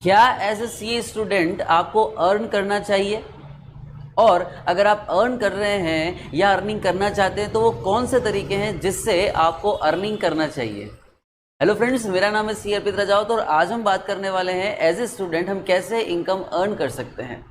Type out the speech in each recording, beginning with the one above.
क्या as a CA student आपको earn करना चाहिए, और अगर आप अर्न कर रहे हैं या अर्निंग करना चाहते हैं तो वो कौन से तरीके हैं जिससे आपको अर्निंग करना चाहिए। हेलो फ्रेंड्स, मेरा नाम है सी अर्पित राजावत और आज हम बात करने वाले हैं एज ए स्टूडेंट हम कैसे इनकम अर्न कर सकते हैं।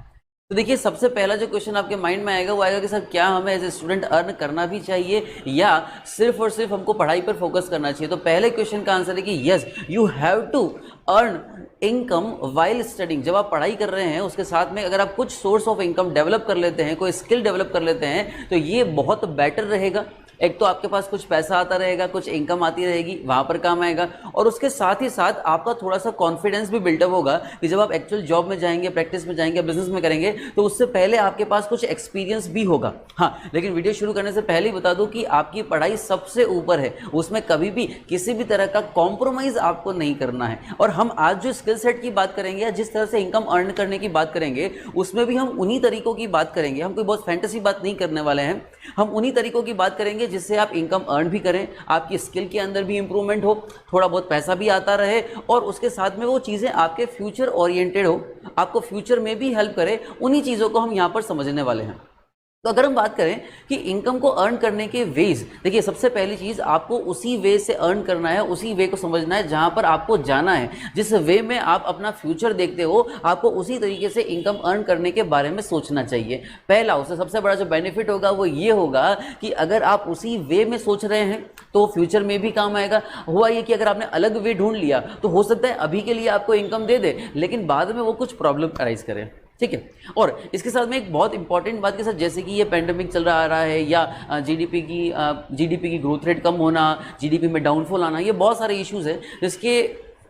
तो देखिए, सबसे पहला जो क्वेश्चन आपके माइंड में आएगा वो आएगा कि सर क्या हमें एज ए स्टूडेंट अर्न करना भी चाहिए या सिर्फ और सिर्फ हमको पढ़ाई पर फोकस करना चाहिए। तो पहले क्वेश्चन का आंसर है कि yes, you have to earn income while studying. जब आप पढ़ाई कर रहे हैं उसके साथ में अगर आप कुछ सोर्स ऑफ इनकम डेवलप कर लेते हैं, कोई स्किल डेवलप कर लेते हैं तो ये बहुत बेटर रहेगा। एक तो आपके पास कुछ पैसा आता रहेगा, कुछ इनकम आती रहेगी, वहां पर काम आएगा, और उसके साथ ही साथ आपका थोड़ा सा कॉन्फिडेंस भी बिल्डअप होगा कि जब आप एक्चुअल जॉब में जाएंगे, प्रैक्टिस में जाएंगे, बिजनेस में करेंगे तो उससे पहले आपके पास कुछ एक्सपीरियंस भी होगा। हाँ, लेकिन वीडियो शुरू करने से पहले ही बता दूं कि आपकी पढ़ाई सबसे ऊपर है, उसमें कभी भी किसी भी तरह का कॉम्प्रोमाइज आपको नहीं करना है। और हम आज जो स्किल सेट की बात करेंगे या जिस तरह से इनकम अर्न करने की बात करेंगे उसमें भी हम उन्हीं तरीकों की बात करेंगे। हम कोई बहुत फैंटेसी बात नहीं करने वाले हैं, हम उन्हीं तरीकों की बात करेंगे जिससे आप इनकम अर्न भी करें, आपकी स्किल के अंदर भी इंप्रूवमेंट हो, थोड़ा बहुत पैसा भी आता रहे, और उसके साथ में वो चीज़ें आपके फ्यूचर ओरिएंटेड हो, आपको फ्यूचर में भी हेल्प करे। उन्हीं चीज़ों को हम यहाँ पर समझने वाले हैं। तो अगर हम बात करें कि इनकम को अर्न करने के वेज, देखिए सबसे पहली चीज़ आपको उसी वे से अर्न करना है, उसी वे को समझना है जहां पर आपको जाना है। जिस वे में आप अपना फ्यूचर देखते हो आपको उसी तरीके से इनकम अर्न करने के बारे में सोचना चाहिए। पहला, उससे सबसे बड़ा जो बेनिफिट होगा वो ये होगा कि अगर आप उसी वे में सोच रहे हैं तो फ्यूचर में भी काम आएगा। हुआ ये कि अगर आपने अलग वे ढूंढ लिया तो हो सकता है अभी के लिए आपको इनकम दे दे लेकिन बाद में वो कुछ प्रॉब्लम अराइज करे, ठीक है। और इसके साथ में एक बहुत इंपॉर्टेंट बात के साथ, जैसे कि ये पेंडेमिक चल रहा है या जीडीपी की ग्रोथ रेट कम होना, जीडीपी में डाउनफॉल आना, ये बहुत सारे इश्यूज हैं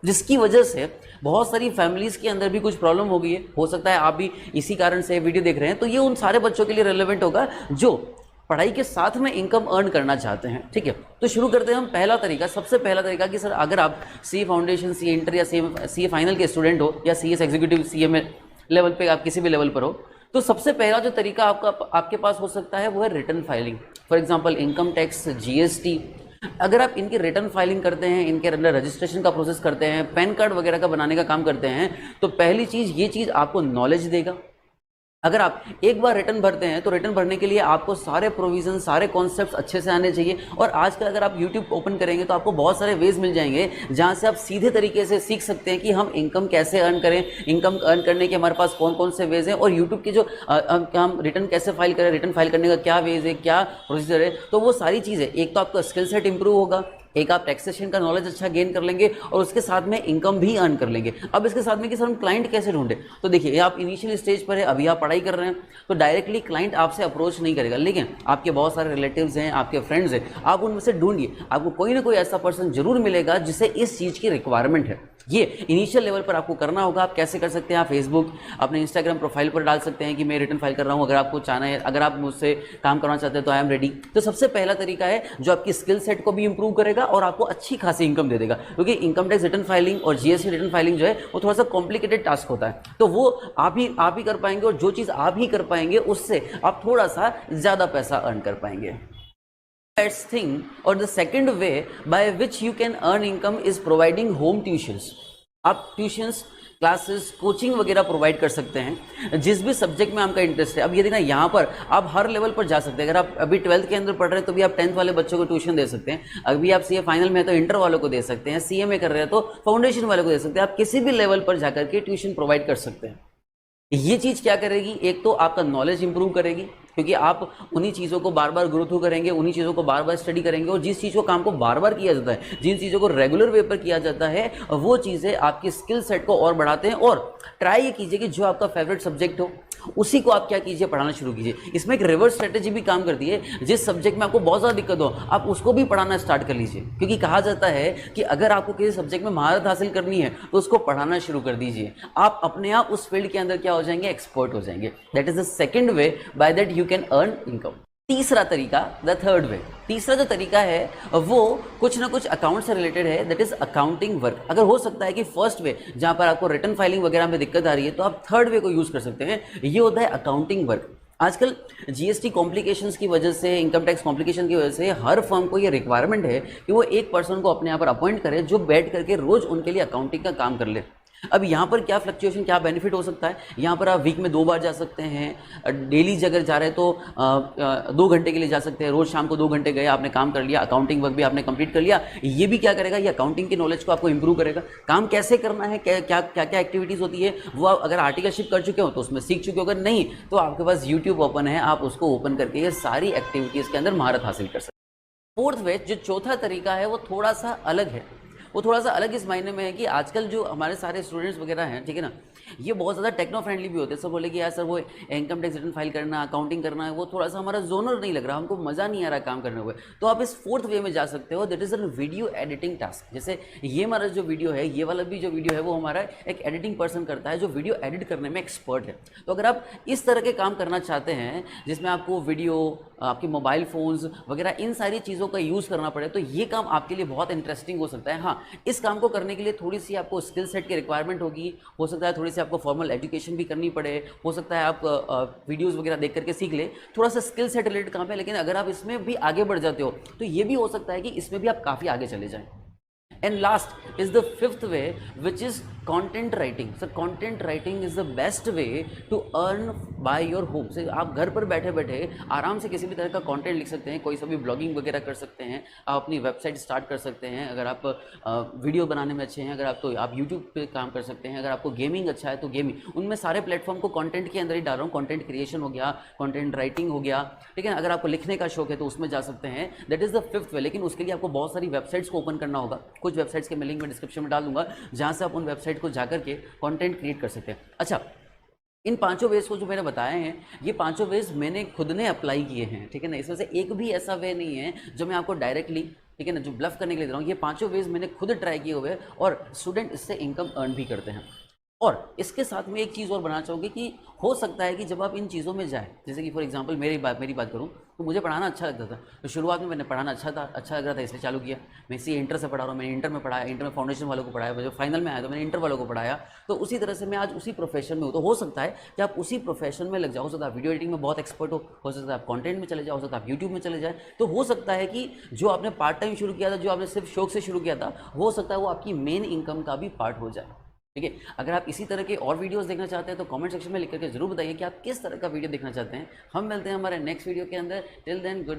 जिसकी वजह से बहुत सारी फैमिलीज़ के अंदर भी कुछ प्रॉब्लम हो गई है। हो सकता है आप भी इसी कारण से वीडियो देख रहे हैं, तो ये उन सारे बच्चों के लिए रेलेवेंट होगा जो पढ़ाई के साथ में इनकम अर्न करना चाहते हैं, ठीक है। तो शुरू करते हैं हम। पहला तरीका, सबसे पहला तरीका कि सर अगर आप सीए फाउंडेशन, सीए इंटर या सीए फाइनल के स्टूडेंट हो या सीएस एग्जीक्यूटिव सीए में लेवल पे, आप किसी भी लेवल पर हो, तो सबसे पहला जो तरीका आपके पास हो सकता है वो है return filing. For example income tax, GST. अगर आप इनकी रिटर्न फाइलिंग करते हैं, इनके अंदर रजिस्ट्रेशन का प्रोसेस करते हैं, पैन कार्ड वगैरह का बनाने का काम करते हैं, तो पहली चीज़ ये चीज़ आपको नॉलेज देगा। अगर आप एक बार रिटर्न भरते हैं तो रिटर्न भरने के लिए आपको सारे प्रोविजन, सारे कॉन्सेप्ट्स अच्छे से आने चाहिए। और आजकल अगर आप यूट्यूब ओपन करेंगे तो आपको बहुत सारे वेज मिल जाएंगे जहां से आप सीधे तरीके से सीख सकते हैं कि हम इनकम कैसे अर्न करें, इनकम अर्न करने के हमारे पास कौन कौन से वेज हैं, और यूट्यूब के जो हम रिटर्न कैसे फाइल करें, रिटर्न फाइल करने का क्या वेज है, क्या प्रोसीजर है। तो वो सारी चीज़ें, एक तो आपका स्किल सेट इंप्रूव होगा, एक आप टैक्सेशन का नॉलेज अच्छा गेन कर लेंगे और उसके साथ में इनकम भी अर्न कर लेंगे। अब इसके साथ में कि सर हम क्लाइंट कैसे ढूंढे, तो देखिए आप इनिशियल स्टेज पर है, अभी आप पढ़ाई कर रहे हैं तो डायरेक्टली क्लाइंट आपसे अप्रोच नहीं करेगा, लेकिन आपके बहुत सारे रिलेटिव्स हैं, आपके फ्रेंड्स हैं, आप उनमें से ढूंढिए, आपको कोई ना कोई ऐसा पर्सन जरूर मिलेगा जिसे इस चीज़ की रिक्वायरमेंट है। ये इनिशियल लेवल पर आपको करना होगा। आप कैसे कर सकते हैं, आप फेसबुक, अपने इंस्टाग्राम प्रोफाइल पर डाल सकते हैं कि मैं रिटर्न फाइल कर रहा हूं, अगर आपको चाहना है, अगर आप मुझसे काम करना चाहते हैं तो आई एम रेडी। तो सबसे पहला तरीका है जो आपकी स्किल सेट को भी इंप्रूव करेगा और आपको अच्छी खासी इनकम दे देगा, क्योंकि इनकम टैक्स रिटर्न फाइलिंग और जीएसटी रिटर्न फाइलिंग जो है वो थोड़ा सा कॉम्प्लिकेटेड टास्क होता है, तो वो आप ही कर पाएंगे, और जो चीज़ आप ही कर पाएंगे उससे आप थोड़ा सा ज़्यादा पैसा अर्न कर पाएंगे। First thing or the second way by which you can earn income is providing home tuitions. आप ट्यूशंस, क्लासेस, कोचिंग वगैरह प्रोवाइड कर सकते हैं जिस भी सब्जेक्ट में आपका इंटरेस्ट है। अब ये देखना, यहाँ पर आप हर लेवल पर जा सकते हैं। अगर आप अभी 12th के अंदर पढ़ रहे हैं तो भी आप 10th वाले बच्चों को ट्यूशन दे सकते हैं। अभी आप सीए फाइनल में है तो इंटर वालों को दे सकते हैं, सीए में कर रहे हैं तो फाउंडेशन वालों को दे सकते हैं। आप किसी भी लेवल पर जाकर के ट्यूशन प्रोवाइड कर सकते हैं। ये चीज़ क्या करेगी, एक तो आपका नॉलेज इंप्रूव करेगी, क्योंकि आप उन्हीं चीज़ों को बार बार ग्रो थ्रू करेंगे, उन्हीं चीज़ों को बार बार स्टडी करेंगे, और जिस चीज़ को काम को बार बार किया जाता है, जिन चीज़ों को रेगुलर वे पर किया जाता है, वो चीज़ें आपकी स्किल सेट को और बढ़ाते हैं। और ट्राई ये कीजिए कि जो आपका फेवरेट सब्जेक्ट हो उसी को आप क्या कीजिए, पढ़ाना शुरू कीजिए। इसमें एक रिवर्स स्ट्रेटेजी भी काम करती है, जिस सब्जेक्ट में आपको बहुत ज़्यादा दिक्कत हो आप उसको भी पढ़ाना स्टार्ट कर लीजिए, क्योंकि कहा जाता है कि अगर आपको किसी सब्जेक्ट में महारत हासिल करनी है तो उसको पढ़ाना शुरू कर दीजिए। आप अपने आप उस फील्ड के अंदर क्या हो जाएंगे, एक्सपर्ट हो जाएंगे। That is the second way by that you can earn income. तीसरा तरीका, द थर्ड वे, तीसरा जो तरीका है वो कुछ ना कुछ अकाउंट से रिलेटेड है, दैट इज अकाउंटिंग वर्क। अगर हो सकता है कि फर्स्ट वे जहां पर आपको रिटर्न फाइलिंग वगैरह में दिक्कत आ रही है तो आप थर्ड वे को यूज कर सकते हैं, ये होता है अकाउंटिंग वर्क। आजकल जीएसटी कॉम्प्लिकेशंस की वजह से, इनकम टैक्स कॉम्प्लिकेशन की वजह से हर फर्म को ये रिक्वायरमेंट है कि वो एक पर्सन को अपने यहाँ पर अपॉइंट करे जो बैठ करके रोज उनके लिए अकाउंटिंग का काम कर ले। अब यहाँ पर क्या फ्लक्चुएशन, क्या बेनिफिट हो सकता है, यहाँ पर आप वीक में 2 बार जा सकते हैं, डेली अगर जा रहे हैं तो 2 घंटे के लिए जा सकते हैं, रोज शाम को 2 घंटे गए, आपने काम कर लिया, अकाउंटिंग वर्क भी आपने कंप्लीट कर लिया। ये भी क्या करेगा, ये अकाउंटिंग की नॉलेज को आपको इंप्रूव करेगा। काम कैसे करना है, क्या क्या क्या क्या एक्टिविटीज़ होती है वो आप अगर आर्टिकलशिप कर चुके हो तो उसमें सीख चुके हो, अगर नहीं तो आपके पास यूट्यूब ओपन है, आप उसको ओपन करके ये सारी एक्टिविटीज़ के अंदर महारत हासिल कर सकते हैं। फोर्थ वे, जो चौथा तरीका है, वो थोड़ा सा अलग है। वो थोड़ा सा अलग इस मायने में है कि आजकल जो हमारे सारे स्टूडेंट्स वगैरह हैं, ठीक है ना, ये बहुत ज़्यादा टेक्नो फ्रेंडली भी होते हैं। सब बोले कि यार सर वो इनकम टैक्स रिटर्न फाइल करना, अकाउंटिंग करना है, वो थोड़ा सा हमारा जोनर नहीं लग रहा, हमको मज़ा नहीं आ रहा काम करने हुए। तो आप इस फोर्थ वे में जा सकते हो, that is a video editing task. जैसे ये हमारा जो वीडियो है, ये वाला भी जो वीडियो है, वो हमारा एक एडिटिंग पर्सन करता है जो वीडियो एडिट करने में एक्सपर्ट है। तो अगर आप इस तरह के काम करना चाहते हैं जिसमें आपको वीडियो, आपके मोबाइल फ़ोन्स वगैरह इन सारी चीज़ों का यूज़ करना पड़े, तो ये काम आपके लिए बहुत इंटरेस्टिंग हो सकता है। हाँ, इस काम को करने के लिए थोड़ी सी आपको स्किल सेट की रिक्वायरमेंट होगी, हो सकता है थोड़ी सी आपको फॉर्मल एजुकेशन भी करनी पड़े, हो सकता है आप वीडियोस वगैरह देख करके सीख ले, थोड़ा सा स्किल सेट रिलेटेड काम है। लेकिन अगर आप इसमें भी आगे बढ़ जाते हो तो ये भी हो सकता है कि इसमें भी आप काफ़ी आगे चले जाएं। And last is the fifth way, which is content writing. So content writing is the best way to earn by your home. So आप घर पर बैठे बैठे आराम से किसी भी तरह का कंटेंट लिख सकते हैं, कोई सा भी ब्लॉगिंग वगैरह कर सकते हैं, आप अपनी वेबसाइट स्टार्ट कर सकते हैं। अगर आप वीडियो बनाने में अच्छे हैं, अगर आप तो आप यूट्यूब पे काम कर सकते हैं, अगर आपको गेमिंग अच्छा है तो गेमिंग, उनमें सारे प्लेटफॉर्म को कंटेंट के अंदर ही डाल रहा हूँ। कंटेंट क्रिएशन हो गया, कंटेंट राइटिंग हो गया, ठीक है। अगर आपको लिखने का शौक है तो उसमें जा सकते हैं, दैट इज़ द फिफ्थ वे। लेकिन उसके लिए आपको बहुत सारी वेबसाइट्स को ओपन करना होगा। कुछ वेबसाइट्स के मैं लिंक में डिस्क्रिप्शन में डाल दूंगा, जहां से आप उन वेबसाइट को जाकर के कंटेंट क्रिएट कर सकते हैं। अच्छा, इन पांचों वेज को जो मैंने बताए हैं, ये पांचों वेज मैंने खुद ने अप्लाई किए हैं, ठीक है ना। इसमें से एक भी ऐसा वे नहीं है जो मैं आपको डायरेक्टली, ठीक है ना, जो ब्लफ करने के लिए दे रहा हूँ। ये पांचों वेज मैंने खुद ट्राई किए हुए और स्टूडेंट इससे इनकम अर्न भी करते हैं। और इसके साथ में एक चीज़ और बनाना चाहूँगी कि हो सकता है कि जब आप इन चीज़ों में जाएँ, जैसे कि फॉर एग्जांपल मेरी बात करूँ तो मुझे पढ़ाना अच्छा लगता था। तो शुरुआत में मैंने पढ़ाना अच्छा लग रहा था, इसलिए चालू किया। मैं इसी इंटर से पढ़ा रहा हूँ, मैंने इंटर में पढ़ाया, इंटर में फाउंडेशन वालों को पढ़ाया, जो फाइनल में आया तो मैंने इंटर वालों को पढ़ाया। तो उसी तरह से मैं आज उसी प्रोफेशन में हूँ। तो हो सकता है कि आप उसी प्रोफेशन में लग जाओ, हो सकता है आप वीडियो एडिटिंग में बहुत एक्सपर्ट हो सकता है आप कंटेंट में चले जाओ, हो सकता है आप यूट्यूब में चले जाए। तो हो सकता है कि जो आपने पार्ट टाइम शुरू किया था, जो आपने सिर्फ शौक से शुरू किया था, हो सकता है वो आपकी मेन इनकम का भी पार्ट हो जाए, ठीक है। अगर आप इसी तरह के और वीडियोस देखना चाहते हैं तो कमेंट सेक्शन में लिख करके जरूर बताइए कि आप किस तरह का वीडियो देखना चाहते हैं। हम मिलते हैं हमारे नेक्स्ट वीडियो के अंदर। Till then good.